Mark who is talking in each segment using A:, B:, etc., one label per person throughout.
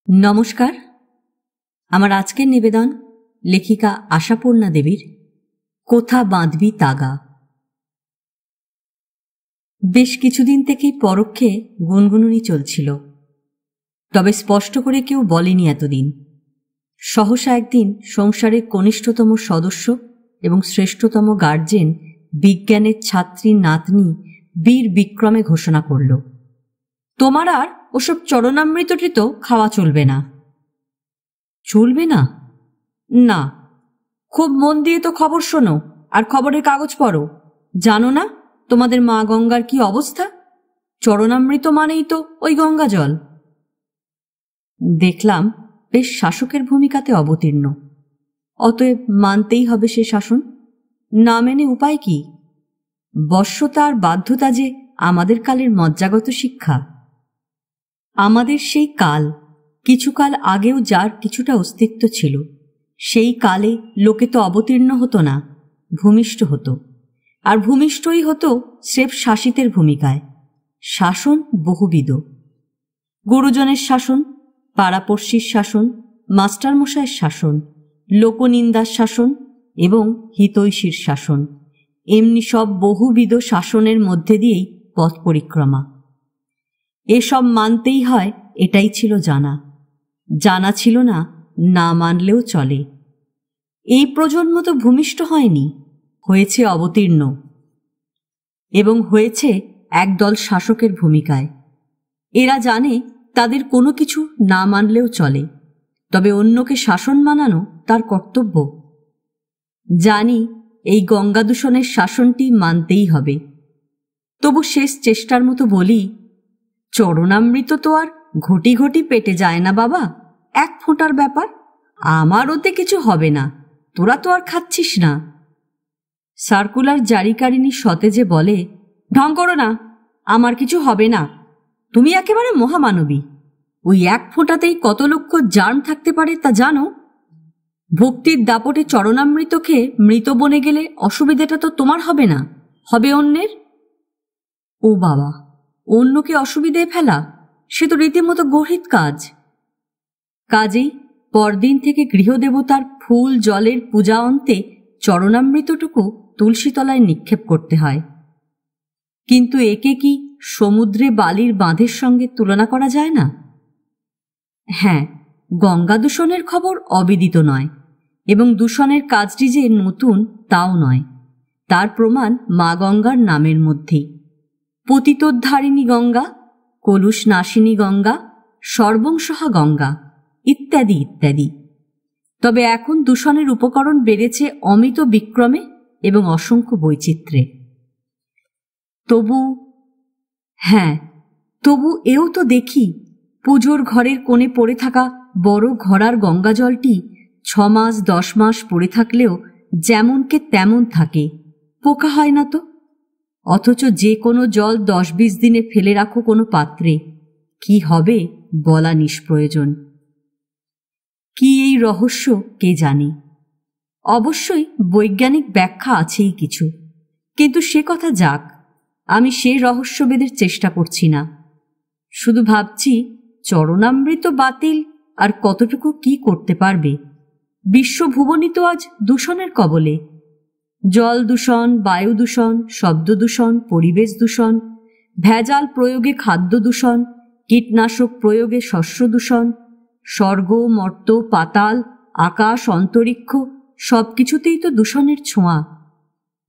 A: নমস্কার। আমার আজকের নিবেদন লেখিকা আশাপূর্ণা দেবীর কোথা বাঁধবি তাগা। বেশ কিছুদিন থেকেই পরোক্ষে গুনগুনুনি চলছিল, তবে স্পষ্ট করে কেউ বলেনি এতদিন। সহসা একদিন সংসারের কনিষ্ঠতম সদস্য এবং শ্রেষ্ঠতম গার্জেন বিজ্ঞানের ছাত্রী নাতনি বীর বিক্রমে ঘোষণা করল, তোমার আর ওসব চরণামৃতটি খাওয়া চলবে না। চলবে না? না, খুব মন দিয়ে তো খবর শোনো আর খবরের কাগজ পড়ো। জানো না তোমাদের মা গঙ্গার কি অবস্থা? চরণামৃত মানেই তো ওই গঙ্গা জল। দেখলাম বেশ শাসকের ভূমিকাতে অবতীর্ণ, অতএব মানতেই হবে সে শাসন। না মেনে উপায় কি? বশ্যতা আর বাধ্যতা যে আমাদের কালের মজ্জাগত শিক্ষা। আমাদের সেই কাল, কিছুকাল আগেও যার কিছুটা অস্তিত্ব ছিল, সেই কালে লোকে তো অবতীর্ণ হতো না, ভূমিষ্ঠ হতো। আর ভূমিষ্ঠই হতো স্রেফ শাসিতের ভূমিকায়। শাসন বহুবিধ: গুরুজনের শাসন, পাড়াপড়শির শাসন, মাস্টারমশাইয়ের শাসন, লোকনিন্দার শাসন এবং হিতৈষীর শাসন। এমনি সব বহুবিধ শাসনের মধ্যে দিয়েই পথ পরিক্রমা। এসব মানতেই হয়, এটাই ছিল জানা। জানা ছিল না, না মানলেও চলে। এই প্রজন্ম তো ভূমিষ্ঠ হয়নি, হয়েছে অবতীর্ণ, এবং হয়েছে একদল শাসকের ভূমিকায়। এরা জানে তাদের কোনো কিছু না মানলেও চলে, তবে অন্যকে শাসন মানানো তার কর্তব্য। জানি এই গঙ্গা দূষণের শাসনটি মানতেই হবে, তবু শেষ চেষ্টার মতো বলি, চরণামৃত তো আর ঘটি ঘটি পেটে যায় না বাবা, এক ফোঁটার ব্যাপার। আমার ওতে কিছু হবে না, তোরা তো আর খাচ্ছিস না। সার্কুলার জারিকারিনী সতেজে বলে, ঢং করো না, আমার কিছু হবে না। তুমি একেবারে মহামানবী। ওই এক ফোঁটাতেই কত লক্ষ জার্ম থাকতে পারে তা জানো? ভক্তির দাপটে চরণামৃত খেয়ে মৃত বনে গেলে অসুবিধাটা তো তোমার হবে না, হবে অন্যের। ও বাবা, অন্যকে অসুবিধায় ফেলা সে তো রীতিমতো গর্হিত কাজ। কাজেই পরদিন থেকে গৃহদেবতার ফুল জলের পূজা অন্তে চরণামৃতটুকু তুলসীতলায় নিক্ষেপ করতে হয়। কিন্তু একে কি সমুদ্রে বালির বাঁধের সঙ্গে তুলনা করা যায় না? হ্যাঁ, গঙ্গা দূষণের খবর অবিদিত নয়, এবং দূষণের কাজটি যে নতুন তাও নয়। তার প্রমাণ মা গঙ্গার নামের মধ্যেই। পতিতোদ্ধারিণী গঙ্গা, কলুষ নাশিনী গঙ্গা, সর্বংসহা গঙ্গা, ইত্যাদি ইত্যাদি। তবে এখন দূষণের উপকরণ বেড়েছে অমিত বিক্রমে এবং অসংখ্য বৈচিত্র্যে। তবু এও তো দেখি, পুজোর ঘরের কোণে পড়ে থাকা বড় ঘড়ার গঙ্গা জলটি 6 মাস 10 মাস পড়ে থাকলেও যেমনকে তেমন থাকে, পোকা হয় না তো। অথচ যে কোনো জল 10-20 দিনে ফেলে রাখো কোনো পাত্রে, কি হবে বলা নিষ্প্রয়োজন। কি এই রহস্য কে জানে? অবশ্যই বৈজ্ঞানিক ব্যাখ্যা আছেই কিছু, কিন্তু সে কথা যাক, আমি সে রহস্যভেদের চেষ্টা করছি না। শুধু ভাবছি, চরণামৃত বাতিল আর কতটুকু কি করতে পারবে? বিশ্বভুবনই তো আজ দূষণের কবলে। জল দূষণ, বায়ু দূষণ, শব্দ দূষণ, পরিবেশ দূষণ, ভেজাল প্রয়োগে খাদ্য দূষণ, কীটনাশক প্রয়োগে শস্য দূষণ, স্বর্গ মর্ত পাতাল, আকাশ অন্তরিক্ষ সবকিছুতেই তো দূষণের ছোঁয়া।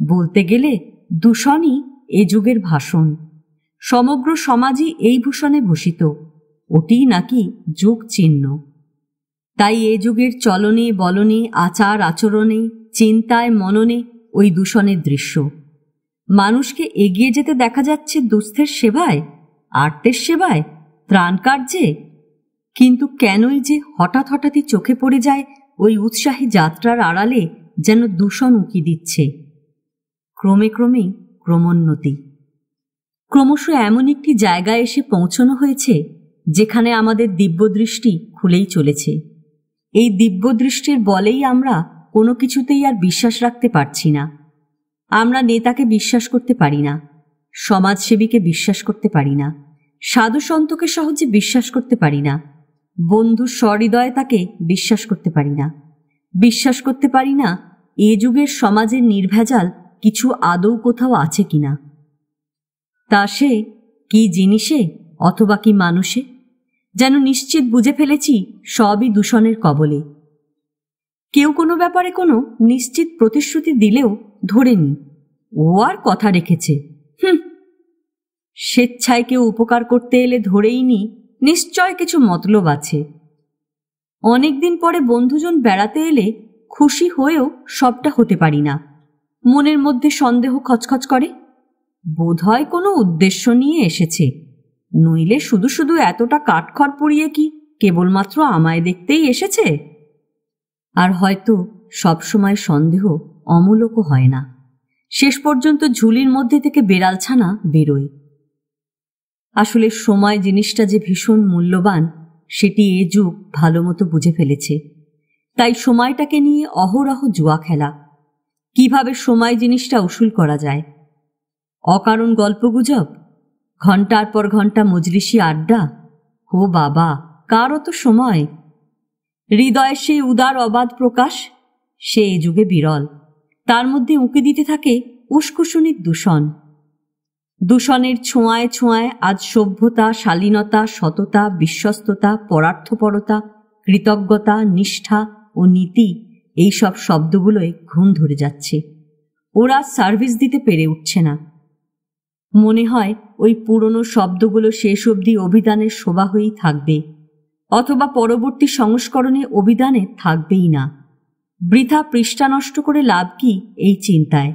A: বলতে গেলে দূষণই এ যুগের ভাষণ। সমগ্র সমাজই এই ভূষণে ভূষিত, ওটি নাকি যুগ চিহ্ন। তাই এ যুগের চলনে বলনে, আচার আচরণে, চিন্তায় মননে ওই দূষণের দৃশ্য। মানুষকে এগিয়ে যেতে দেখা যাচ্ছে দুস্থের সেবায়, আর্তের সেবায়, ত্রাণ কার্যে। কিন্তু কেনই যে হঠাৎ হঠাৎই চোখে পড়ে যায় ওই উৎসাহী যাত্রার আড়ালে যেন দূষণ উকি দিচ্ছে। ক্রমে ক্রমেই ক্রমোন্নতি। ক্রমশ এমন একটি জায়গায় এসে পৌঁছানো হয়েছে যেখানে আমাদের দিব্যদৃষ্টি খুলেই চলেছে। এই দিব্যদৃষ্টির বলেই আমরা কোনো কিছুতেই আর বিশ্বাস রাখতে পারছি না। আমরা নেতাকে বিশ্বাস করতে পারি না, সমাজসেবীকে বিশ্বাস করতে পারি না, সাধু সন্তকে সহজে বিশ্বাস করতে পারি না, বন্ধুর সহৃদয়ে তাকে বিশ্বাস করতে পারি না। বিশ্বাস করতে পারি না এ যুগের সমাজের নির্ভেজাল কিছু আদৌ কোথাও আছে কিনা। তা সে কি জিনিসে অথবা কি মানুষে, যেন নিশ্চিত বুঝে ফেলেছি সবই দূষণের কবলে। কেউ কোনো ব্যাপারে কোনো নিশ্চিত প্রতিশ্রুতি দিলেও ধরে নি ও আর কথা রেখেছে। স্বেচ্ছায় কেউ উপকার করতে এলে ধরেই নি নিশ্চয় কিছু মতলব আছে। অনেকদিন পরে বন্ধুজন বেড়াতে এলে খুশি হয়েও সবটা হতে পারি না। মনের মধ্যে সন্দেহ খচখচ করে, বোধহয় কোনো উদ্দেশ্য নিয়ে এসেছে, নইলে শুধু শুধু এতটা কাঠখড় পুড়িয়ে কি কেবলমাত্র আমায় দেখতেই এসেছে। আর হয়তো সবসময় সন্দেহ অমূলকও হয় না, শেষ পর্যন্ত ঝুলির মধ্যে থেকে বেড়ালছানা বেরোয়। আসলে সময় জিনিসটা যে ভীষণ মূল্যবান সেটি এ যুগ ভালো মতো বুঝে ফেলেছে। তাই সময়টাকে নিয়ে অহরহ জুয়া খেলা, কিভাবে সময় জিনিসটা উসুল করা যায়। অকারণ গল্পগুজব, ঘণ্টার পর ঘণ্টা মজলিসি আড্ডা। ও বাবা, কার অত সময়? হৃদয়ে সেই উদার অবাধ প্রকাশ, সে এ যুগে বিরল। তার মধ্যে উঁকি দিতে থাকে উস্কুসুনির দূষণ। দূষণের ছোঁয়ায় ছোঁয়ায় আজ সভ্যতা, শালীনতা, সততা, বিশ্বস্ততা, পরার্থপরতা, কৃতজ্ঞতা, নিষ্ঠা ও নীতি, এই সব শব্দগুলোয় ঘুম ধরে যাচ্ছে। ওরা সার্ভিস দিতে পেরে উঠছে না। মনে হয় ওই পুরনো শব্দগুলো শেষ অবধি অভিধানের শোভা হয়েই থাকবে, অথবা পরবর্তী সংস্করণে অভিধানে থাকবেই না। বৃথা পৃষ্ঠা নষ্ট করে লাভ কি এই চিন্তায়?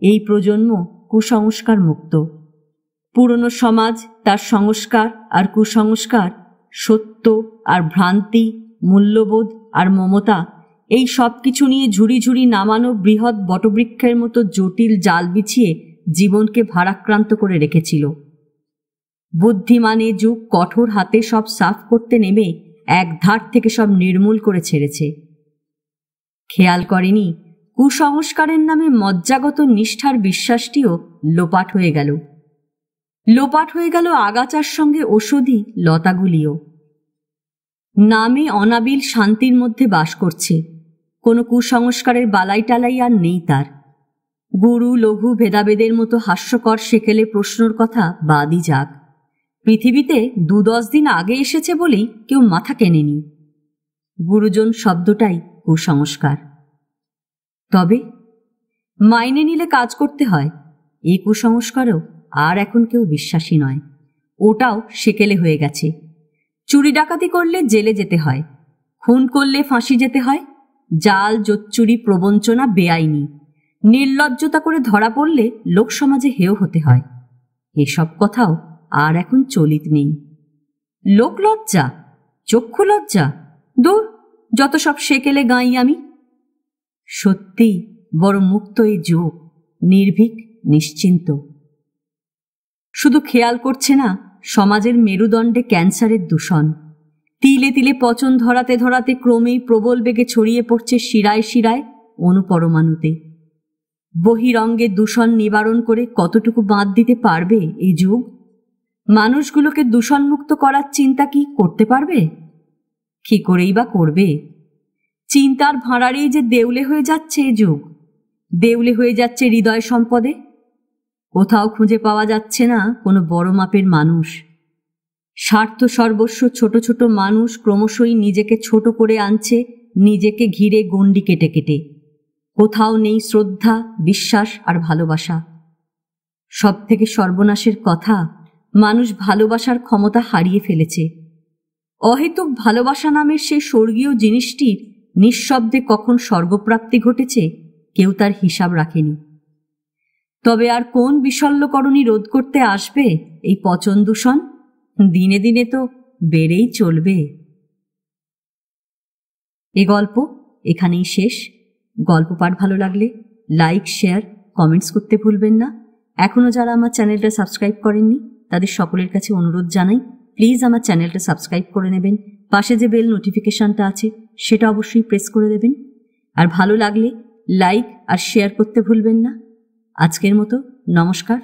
A: এই প্রজন্ম কুসংস্কার মুক্ত। পুরনো সমাজ, তার সংস্কার আর কুসংস্কার, সত্য আর ভ্রান্তি, মূল্যবোধ আর মমতা, এই সব কিছু নিয়ে ঝুড়ি ঝুড়ি নামানো বৃহৎ বটবৃক্ষের মতো জটিল জাল বিছিয়ে জীবনকে ভারাক্রান্ত করে রেখেছিল। বুদ্ধিমানে যুগ কঠোর হাতে সব সাফ করতে নেমে এক ধার থেকে সব নির্মূল করে ছেড়েছে। খেয়াল করেনি কুসংস্কারের নামে মজ্জাগত নিষ্ঠার বিশ্বাসটিও লোপাট হয়ে গেল। লোপাট হয়ে গেল আগাছার সঙ্গে ওষুধি লতাগুলিও। নামে অনাবিল শান্তির মধ্যে বাস করছে, কোনো কুসংস্কারের বালাই টালাই আর নেই তার। গুরু লঘু ভেদাভেদের মতো হাস্যকর সেকেলে প্রশ্নর কথা বাদই যাক, পৃথিবীতে 2-10 দিন আগে এসেছে বলেই কেউ মাথা কেনেনি। গুরুজন শব্দটাই কুসংস্কার। তবে মাইনে নিলে কাজ করতে হয়, এই কুসংস্কারও আর এখন কেউ বিশ্বাসী নয়। ওটাও সেকেলে হয়ে গেছে। চুরি ডাকাতি করলে জেলে যেতে হয়, খুন করলে ফাঁসি যেতে হয়, জাল জোচ্চুরি প্রবঞ্চনা বেআইনি, নির্লজ্জতা করে ধরা পড়লে লোকসমাজে হেয় হতে হয়। এসব কথাও আর এখন চলিত নেই। লোকলজ্জা, চক্ষু লজ্জা, দূর, যত সব সেকেলে গাই আমি। সত্যি বড় মুক্ত এই যুগ, নির্ভীক, নিশ্চিন্ত। শুধু খেয়াল করছে না সমাজের মেরুদণ্ডে ক্যান্সারের দূষণ। তিলে তিলে পচন ধরাতে ধরাতে ক্রমেই প্রবল বেগে ছড়িয়ে পড়ছে শিরায় শিরায়, অনুপরমাণুতে। বহিরঙ্গে দূষণ নিবারণ করে কতটুকু বাঁধ দিতে পারবে এই যুগ? মানুষগুলোকে দূষণমুক্ত করার চিন্তা কি করতে পারবে? কি করেই বা করবে? চিন্তার ভাঁড়ারেই যে দেউলে হয়ে যাচ্ছে এ যুগ। দেউলে হয়ে যাচ্ছে হৃদয় সম্পদে। কোথাও খুঁজে পাওয়া যাচ্ছে না কোনো বড় মাপের মানুষ। স্বার্থ সর্বস্ব ছোট ছোট মানুষ ক্রমশই নিজেকে ছোট করে আনছে, নিজেকে ঘিরে গণ্ডি কেটে কেটে। কোথাও নেই শ্রদ্ধা, বিশ্বাস আর ভালোবাসা। সব থেকে সর্বনাশের কথা, মানুষ ভালোবাসার ক্ষমতা হারিয়ে ফেলেছে। অহেতুক ভালোবাসা নামের সেই স্বর্গীয় জিনিসটির নিঃশব্দে কখন স্বর্গপ্রাপ্তি ঘটেছে কেউ তার হিসাব রাখেনি। তবে আর কোন বিশল্যকরণী রোধ করতে আসবে এই পচন দূষণ? দিনে দিনে তো বেড়েই চলবে। এ গল্প এখানেই শেষ। গল্প পাঠ ভালো লাগলে লাইক, শেয়ার, কমেন্টস করতে ভুলবেন না। এখনও যারা আমার চ্যানেলটা সাবস্ক্রাইব করেননি তাদের সকলের কাছে অনুরোধ জানাই, প্লিজ আমার চ্যানেলটা সাবস্ক্রাইব করে নেবেন। পাশে যে বেল নোটিফিকেশনটা আছে সেটা অবশ্যই প্রেস করে দেবেন। আর ভালো লাগলে লাইক আর শেয়ার করতে ভুলবেন না। আজকের মতো নমস্কার।